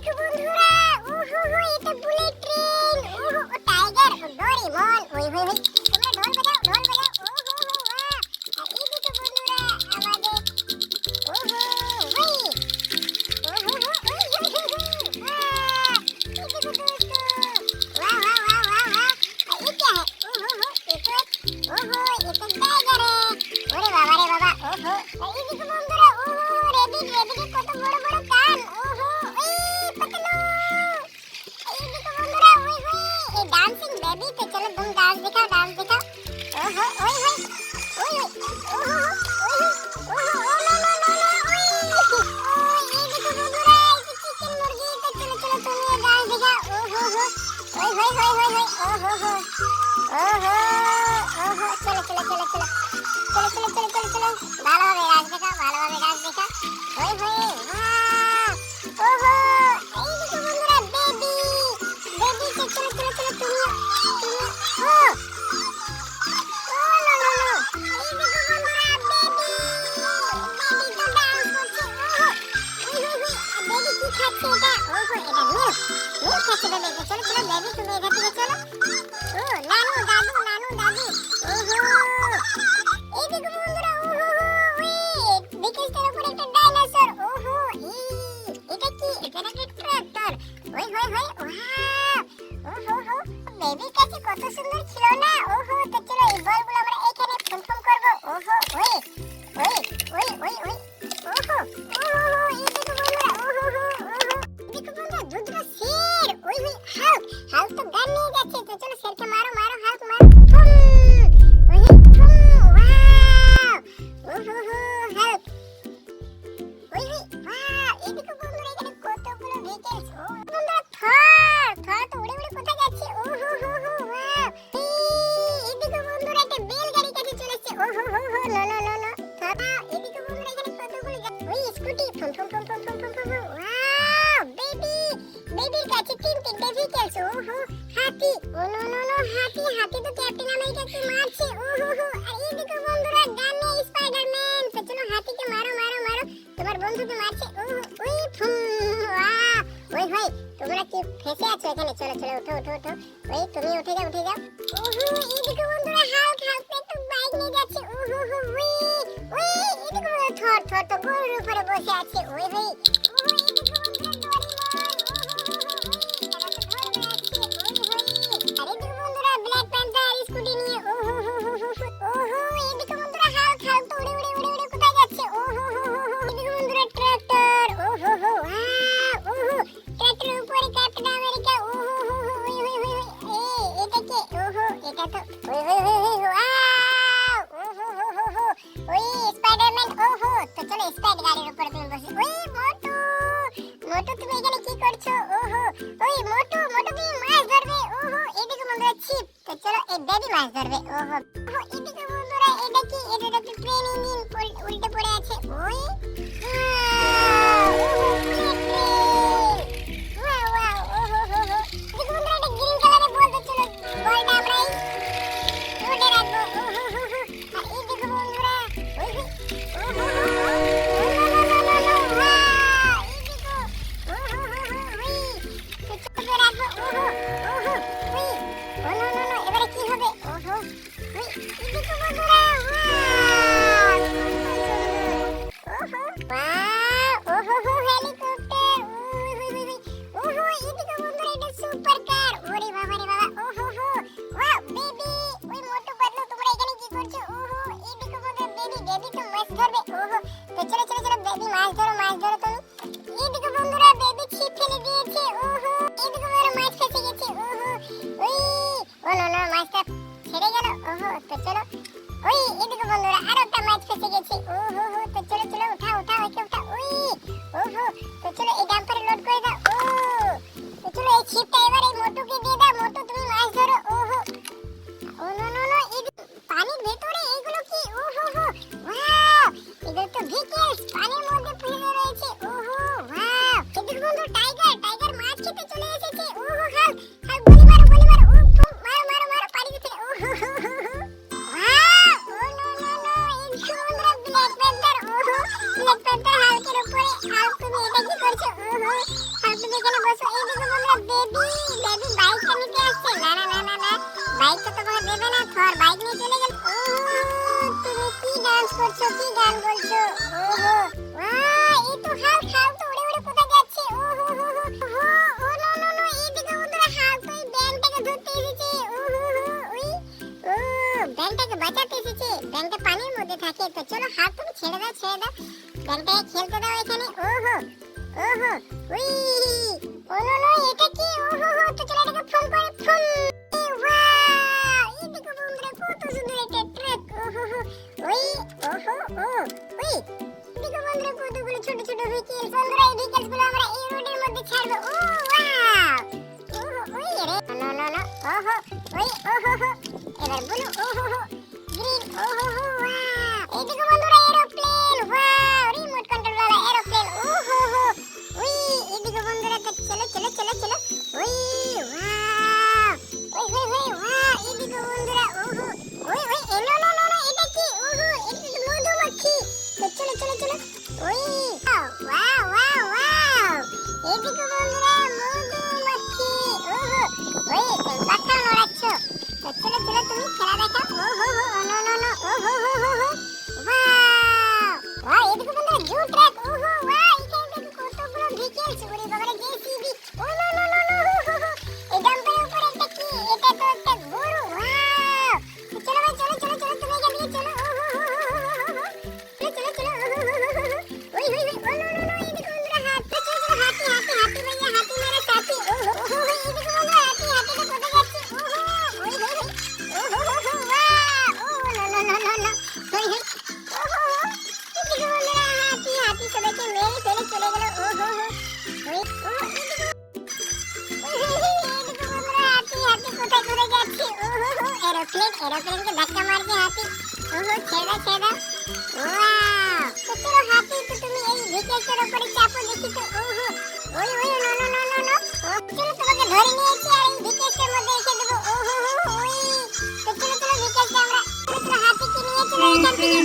দেখো বন্ধুরা, ওহো হো এটা বুলেট ট্রেন, ওহো ও টাইগার, ও ডোরেমন, ওই হই হই তোমরা ঢোল বাজাও, ওহো হো বাহ। আর এই দেখো বন্ধুরা আমাদের ওহো ওই ओहो हो ओए ये देखो दोस्तों वाह वाह वाह वाह वाह ये क्या है ओहो हो ये तो टाइगर है ओरे बाबा रे बाबा ओहो ये देखो बंधुरा ओहो रेबिट के কত বড় বড় কান ओहो ओए पतलू ये देखो बंधुरा ओए होए ये डांसिंग बेबी तो चलो तुम डांस दिखाओ ओहो ओए होए ओए ओहो ओए ओहो ओ नो नो नो नो चलो ভালোভাবে রাজ দেখা ওই হই বাহ ওহো এই দেখো বন্ধুরা বেবি চলো তুমি ও ও নো নো নো এই দেখো বন্ধুরা বেবি তো ডান্স করছে ওহো ওই বেবি কি খাচ্ছে এটা ওহো এটা মিল্ক খাচ্ছে বেবি চলো বেবি তুমি এখান থেকে চলো ও নানু দাদু ওহো এই দেখো বন্ধুরা ওহো ওয়েট বিকেলটার উপরে একটা ডাইনোসর ওহো এটা কি এটা একটা ট্রাক্টর ওই ওয়াও ওহো বেবির কাছে কত সুন্দর খেলনা ওহো তো চলো এই বলগুলো আমরা এখানে ফুম করব ওহো ওই ওহো এই দেখো বন্ধুরা ওহো দেখো বন্ধুরা দুধরা শের ওই হাল্ক তো গান নিয়ে যাচ্ছে তো চলো শেরকে মারো হাল্ক মারো help ওই বাহ এই দেখো বন্ধুরা এখানে কতগুলো ভেহিকলস ও বন্ধুরা থর তো উড়ে কোথায় যাচ্ছে ওহো বাহ এই দেখো বন্ধুরা একটা বেলগাড়ি কাছে চলেছে ওহো নো থর এই দেখো বন্ধুরা এখানে কতগুলো ওই স্কুটি ওয়াও বেবির কাছে তিনটে ভেহিকলস ওহো হাতি ও নো হাতি তো ক্যাপ্টেন আমেরিকাকে মারছে ওহো আর এই দেখো বন্ধুরা গানে স্পাইডারম্যান তো চলো হাতিকে মারো তোমার বন্ধুকে মারছে ওহো ওই ওয়াও ওই ভাই তোমরা কি ফেসে আছো এখানে চলো ওঠো ওই তুমি উঠে যাও ওহো এই দেখো বন্ধুরা হাল্ক একটু বাইক নিয়ে যাচ্ছে ওহো ওই এই দেখো থর তো গরুর উপরে বসে আছে ওই ভাই ওহো এই দেখো বন্ধুরা ব্ল্যাক প্যান্থার স্কুটি নিয়ে ওহো এই দেখো বন্ধুরা হাল্ক তো উড়ে কোথায় যাচ্ছে ওহো এই দেখো বন্ধুরা ট্রাক্টর ওহো ওয়াও ট্রাক্টরের উপরে ক্যাপ্টেন আমেরিকা ওহো এটা কে ওহো এটা তো ওয়াও ওহো ওই স্পাইডারম্যান ওহো তো চলো স্পাইড গাড়ির উপরে তুমি বসে ওই মোটু তুমি এখানে কি করছো ওহো ওই মোটু তুমি মাছ ধরবে ওহো এই দেখো বন্ধুরা ছিপ তো চলো এই বেবি মাছ ধরবে ওহো এই দেখো বন্ধুরা এটা কি এটা একটা ট্রেন ইঞ্জিন উল্টে পড়ে আছে ওই ওহো তুমি এখানে বসো। এই দেখো বন্ধুরা বেবি বাইকটা নিতে আসছে। না না না না না, বাইকটা তো তোমাকে দেবে না, থর বাইক নিয়ে চলে গেল। তুমি কি ডান্স করছো, কি গান বলছো? ওহো ওয়াও, এই তো হাল্ক, হাল্ক তো উড়ে উড়ে কোথায় যাচ্ছে? ওহো হো হো হো, ও নো নো নো, এই দেখো বন্ধুরা হাল্ক তো এই ব্যাংকটাকে ধরতে এসেছে। ওহো হো, ওই ও ব্যাংকটাকে বাঁচাতে এসেছে। ব্যাংকটা পানির মধ্যে থাকে। তো চলো হাল্ক, তুমি ছেড়ে দাও, ছেড়ে দাও, ব্যাংকটাকে খেলতে দাও এখানে। ওহো ওহো, উই ও নো নো, এটা কি? ওহো হো, তো চলো এটাকে ফোন করে ফোন। ওয়াও, এই দেখো বন্ধুরা কত সুন্দর একটা ট্রাক। ওহো হো, ওই ওহো ও, ওই দেখো বন্ধুরা কতগুলো ছোট ছোট ভেহিকল। বন্ধুরা এই ভেহিকলস গুলো আমরা এই রোডের মধ্যে ছাড়বো। ও ওয়াও, ওহো ওই রে, নো নো নো, ওহো ওই ওহো হো, এবার বলো ওহো হো, গ্রিন ওহো হো, ওয়াও। এই দেখো বন্ধুরা এরোপ্লেন, ওয়াও, রিমোট কন্ট্রোল वाला এরোপ্লেন। ওহো হো, ওই এই দেখো বন্ধুরা, তো চলো চলো চলো চলো, ওই ওয়াও, ওই ওই ওই ওয়াও, এই দেখো বন্ধুরা, ওহো ওই ওই এ নো নো নো নো, এটা কি? ওহো, এটা তো মধুমাছি। তো চলো চলো চলো, ওই ওয়াও ওয়াও ওয়াও ওয়াও, এই দেখো বন্ধুরা মধুমাছি। ওহো, ওই তুমি পাখা নড়াচ্ছো। তো চলো চলো, তুমি খেলা দেখাও। ওহো হো, নো নো নো, ওহো হো হো হো, ওয়াও ওয়াও, এই দেখো বন্ধুরা জু ট্রাক। ওহো ওয়াও, এখানে দেখো কতগুলো ভেহিকলস। ওরে বাবারে, জেসিবি। ও নো নো নো নো, হো হো, এই ডাম্পারের উপরে একটা কি? এটা তো একটা গরু। ওয়াও, তো চলো ভাই, চলো চলো চলো, তুমি এখান থেকে চলো। ওহো হো হো হো হো হো, চলো চলো চলো, ওহো হো হো হো, ওই ওই ওই, ও নো নো নো, এই দেখো বন্ধুরা হাতি। তো চলো চলো, হাতি হাতি হাতি ভাইয়া, হাতি মেরে সাথী। ওহো ওহো, এই দেখো বন্ধুরা হাতি, হাতিটা কোথায় যাচ্ছে? ওহো ওই ওই ওই, ওহো হো হো, wow, oh no no no no no, ওই ওই, ওহো হো, এই দেখো বন্ধুরা হাতি, হাতি সবাইকে মেরে ফেলে চলে গেল। ওহো হো, ওই ও, এই দেখো, ওই ওই ওই, এই দেখো বন্ধুরা হাতি, হাতি কোথায় কোথায় যাচ্ছে? ওহো হো, এরোপ্লেন, এরোপ্লেনকে ধাক্কা মারছে হাতি। ওহো, ছেড়ে দাও ছেড়ে দাও। ওয়াও, তো চলো হাতি, তো তুমি এই ভেহিকলসের উপরে চাপো দেখি তো। ওহো, ওই ওই, no no no no no, ও চলো, তোমাকে ধরে নিয়েছি আর এই ভেহিকলসের মধ্যে রেখে দেবো। ওহো হো, ওই তো চলো চলো, ভেহিকলসটা আমরা, চলো চলো, হাতিকে নিয়ে চলো এখান থেকে।